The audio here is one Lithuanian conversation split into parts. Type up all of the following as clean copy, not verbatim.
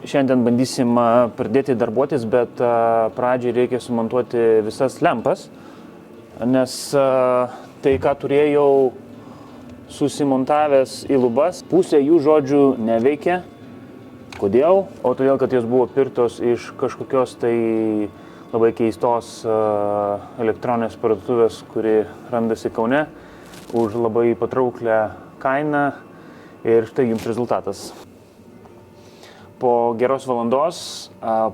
Šiandien bandysim pradėti darbuotis, bet pradžiai reikia sumontuoti visas lempas, nes tai, ką turėjau susimontavęs į lubas, pusė jų žodžių neveikia. Kodėl? O todėl, kad jos buvo pirktos iš kažkokios tai labai keistos elektroninės parduotuvės, kuri randasi Kaune už labai patrauklią kainą ir štai jums rezultatas. Po geros valandos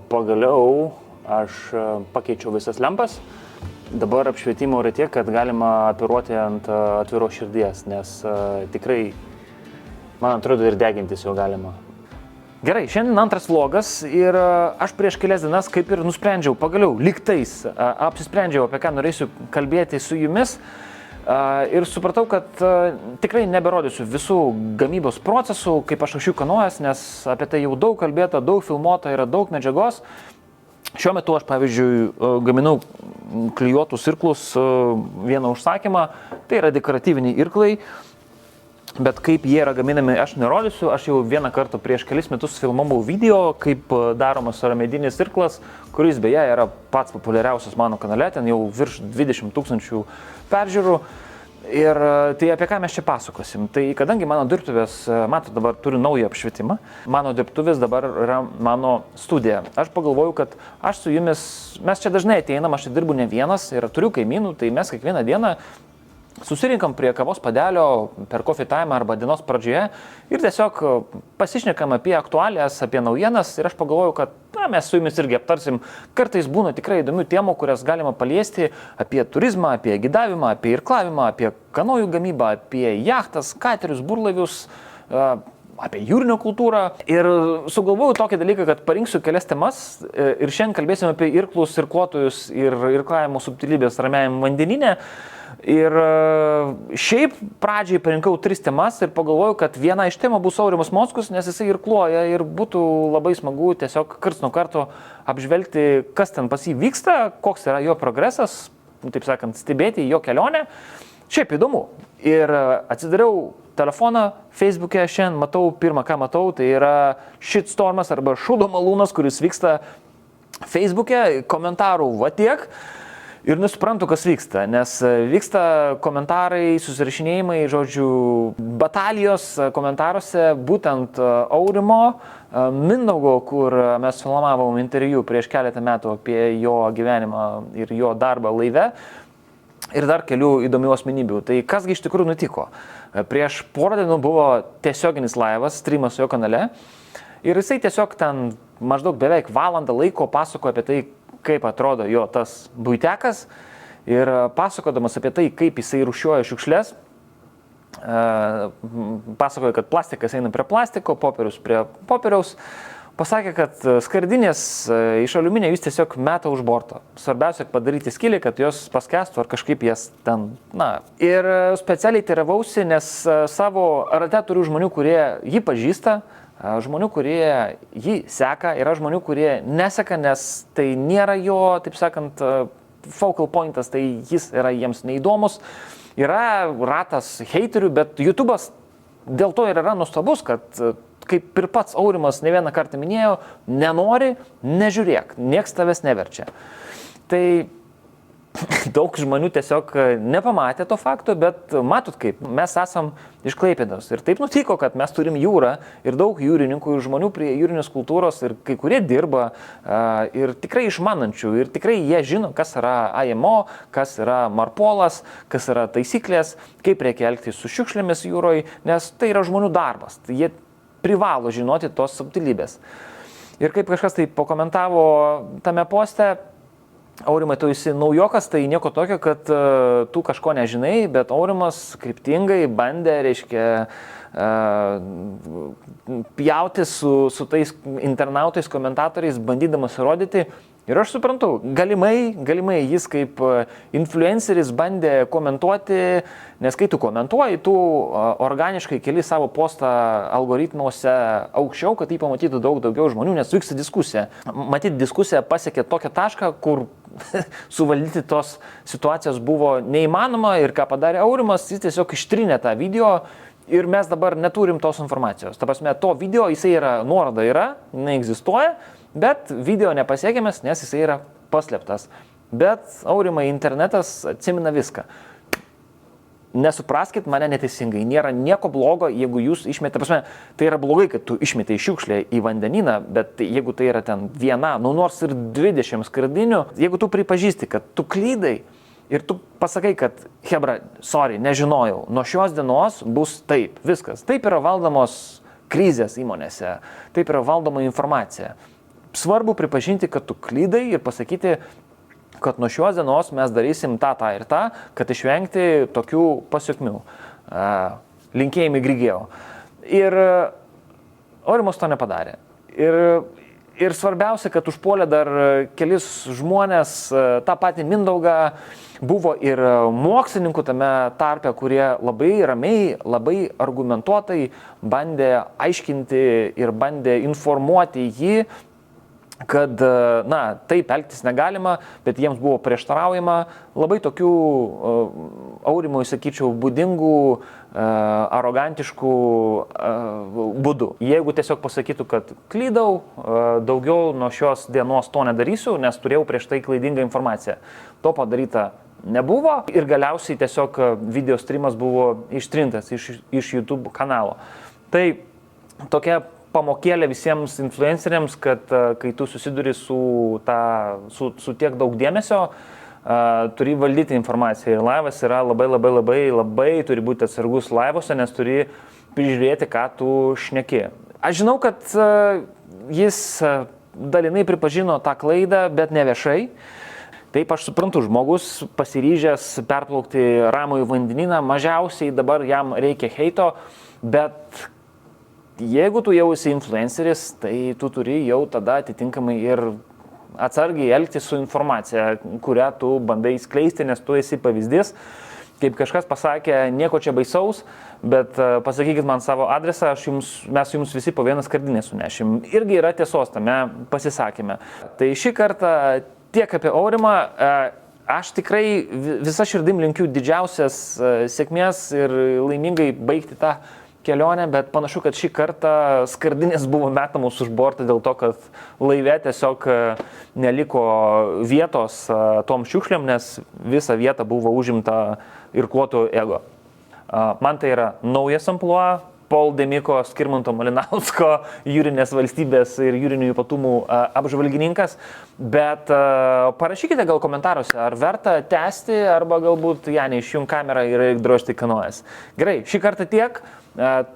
pagaliau aš pakeičiau visas lempas. Dabar apšvietimo yra tiek, kad galima operuoti ant atviros širdies, nes tikrai, man atrodo, ir degintis jau galima. Gerai, šiandien antras vlogas ir aš prieš kelias dienas kaip ir nusprendžiau, pagaliau, lygtais apsisprendžiau, apie ką norėsiu kalbėti su jumis. Ir supratau, kad tikrai neberodysiu visų gamybos procesų, kaip aš jų kanuojas, nes apie tai jau daug kalbėta, daug filmuota, yra daug medžiagos. Šiuo metu aš, pavyzdžiui, gaminau klijuotus irklus vieną užsakymą, tai yra dekoratyviniai irklai, bet kaip jie yra gaminami aš nerodysiu. Aš jau vieną kartą prieš kelis metus filmavau video, kaip daromas yra medinis irklas, kuris beje yra pats populiariausias mano kanale, ten jau virš 20 000 peržiūrų. Ir tai apie ką mes čia pasakosim? Tai kadangi mano dirbtuvės, matot, dabar turiu naują apšvietimą, mano dirbtuvės dabar yra mano studija. Aš pagalvojau, kad aš su jumis, mes čia dažnai ateinam, aš čia dirbu ne vienas ir turiu kaimynų, tai mes kiekvieną dieną susirinkam prie kavos padelio per coffee time arba dienos pradžioje ir tiesiog pasišnekam apie aktualijas, apie naujienas ir aš pagalvojau, kad mes su jumis irgi aptarsim. Kartais būna tikrai įdomių temų, kurias galima paliesti apie turizmą, apie gidavimą, apie irklavimą, apie kanojų gamybą, apie jachtas, katerius, burlaivius, apie jūrinę kultūrą. Ir sugalvojau tokį dalyką, kad parinksiu kelias temas ir šiandien kalbėsim apie irklus, irkluotojus ir irklavimo subtilybės ramiajam vandenyne. Ir šiaip pradžiai parinkau 3 temas ir pagalvojau, kad viena iš temų bus Aurimas Mockus, nes jisai irkluoja ir būtų labai smagu tiesiog karts nuo karto apžvelgti, kas ten pas jį vyksta, koks yra jo progresas, taip sakant, stebėti jo kelionę. Šiaip įdomu. Ir atsidariau telefoną, Facebook'e šiandien matau, pirmą ką matau, tai yra shitstormas arba šūdo malūnas, kuris vyksta Facebook'e, komentarų va tiek. Ir nesuprantu, kas vyksta, nes vyksta komentarai, susirašinėjimai, žodžiu, batalijos komentaruose būtent Aurimo, Mindaugo, kur mes filmavom interviu prieš keletą metų apie jo gyvenimą ir jo darbą laive ir dar kelių įdomių asmenybių. Tai kasgi iš tikrųjų nutiko? Prieš porą dienų buvo tiesioginis laivas, streamas jo kanale ir jisai tiesiog ten maždaug beveik valandą laiko pasakojo apie tai, kaip atrodo jo tas buitekas ir pasakodamas apie tai, kaip jisai rūšiuoja šiukšles, pasakoja, kad plastikas eina prie plastiko, popierius prie popieriaus, pasakė, kad skardinės iš aliuminio jis tiesiog meta už borto. Svarbiausia padaryti skylį, kad jos paskestų ar kažkaip jas ten, Ir specialiai teiravausi, nes savo rate turiu žmonių, kurie jį pažįsta, žmonių, kurie jį seka, yra žmonių, kurie neseka, nes tai nėra jo, taip sakant, focal pointas, tai jis yra jiems neįdomus. Yra ratas heiterių, bet YouTube'as dėl to ir yra nuostabus, kad kaip ir pats Aurimas ne vieną kartą minėjo, nenori, nežiūrėk, nieks tavęs neverčia. Tai daug žmonių tiesiog nepamatė to fakto, bet matot kaip, mes esam iš Klaipėdos. Ir taip nutiko, kad mes turim jūrą ir daug jūrininkų ir žmonių prie jūrinės kultūros ir kai kurie dirba ir tikrai išmanančių ir tikrai jie žino, kas yra IMO, kas yra Marpolas, kas yra taisyklės, kaip reikia elgtis su šiukšlėmis jūroje, nes tai yra žmonių darbas. Jie privalo žinoti tos subtilybės. Ir kaip kažkas tai pakomentavo tame poste, Aurimai, tu esi naujokas, tai nieko tokio, kad tu kažko nežinai, bet Aurimas kryptingai bandė, pjauti su tais internautais, komentatoriais, bandydamas įrodyti. Ir aš suprantu, galimai jis kaip influenceris bandė komentuoti, nes kai tu komentuoji, tu organiškai keli savo postą algoritmuose aukščiau, kad jį pamatytų daug daugiau žmonių, nes vyksta diskusija. Matyt, diskusija pasiekė tokią tašką, kur suvaldyti tos situacijos buvo neįmanoma ir ką padarė Aurimas, jis tiesiog ištrinė tą video Ir mes dabar neturim tos informacijos. Ta prasme, to video jisai yra, nuoroda yra, neegzistuoja, bet video nepasiekiamas, nes jisai yra paslėptas. Bet, Aurimai, internetas atsimina viską. Nesupraskit mane neteisingai, nėra nieko blogo, jeigu jūs išmetė, prasme, tai yra blogai, kad tu išmetė šiukšlę į vandenyną, bet jeigu tai yra ten viena, nors ir 20 skardinių, jeigu tu pripažįsti, kad tu klydai ir tu pasakai, kad hebra, sorry, nežinojau, nuo šios dienos bus taip, viskas. Taip yra valdomos krizės įmonėse, taip yra valdoma informacija. Svarbu pripažinti, kad tu klydai ir pasakyti, kad nuo šios dienos mes darysim tą ir tą, kad išvengti tokių pasiekmių. Linkėjimai Grigėjo. Ir Aurimas to nepadarė. Ir svarbiausia, kad užpuolė dar kelis žmonės, tą patį Mindaugą, buvo ir mokslininkų tame tarpe, kurie labai ramiai, labai argumentuotai bandė aiškinti ir bandė informuoti jį, kad, na, taip elgtis negalima, bet jiems buvo prieštaraujama labai tokių, Aurimui, sakyčiau, būdingų, arogantiškų būdų. Jeigu tiesiog pasakytų, kad klydau, daugiau nuo šios dienos to nedarysiu, nes turėjau prieš tai klaidingą informaciją. To padaryta nebuvo ir galiausiai tiesiog video streamas buvo ištrintas iš YouTube kanalo. Tai tokia pamokėlė visiems influenceriams, kad kai tu susiduri su tiek daug dėmesio, turi valdyti informaciją. Ir laivas yra labai turi būti atsargus laivuose, nes turi prižiūrėti, ką tu šneki. Aš žinau, kad jis dalinai pripažino tą klaidą, bet ne viešai. Taip, aš suprantu, žmogus pasiryžęs perplaukti ramųjį vandenyną, mažiausiai dabar jam reikia heito, bet jeigu tu jau esi influenceris, tai tu turi jau tada atitinkamai ir atsargiai elgtis su informacija, kurią tu bandai skleisti, nes tu esi pavyzdys. Kaip kažkas pasakė, nieko čia baisaus, bet pasakykit man savo adresą, mes jums visi po vieną skardinę sunešim. Irgi yra tiesos tame pasisakyme. Tai šį kartą tiek apie Aurimą. Aš tikrai visą širdim linkiu didžiausias sėkmės ir laimingai baigti tą kelionę, bet panašu, kad šį kartą skardinės buvo metamos už bortą dėl to, kad laive tiesiog neliko vietos tom šiukšliam, nes visa vieta buvo užimta irkluotų ego. Man tai yra naujas amplua, Paul Demiko, Skirmanto Malinausko, jūrinės valstybės ir jūrinių ypatumų apžvalgininkas, bet parašykite gal komentaruose, ar verta tęsti, arba galbūt, išjung kamerą ir drožti kanojas. Gerai, šį kartą tiek.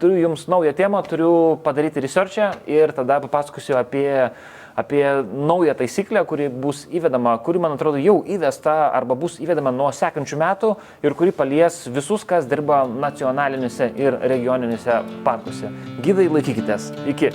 Turiu jums naują temą, turiu padaryti researchą ir tada papasakosiu apie naują taisyklę, kuri bus įvedama, kuri, man atrodo, jau įvesta arba bus įvedama nuo sekančių metų ir kuri palies visus, kas dirba nacionaliniuose ir regioniniuose parkuose. Gidai, laikykitės. Iki.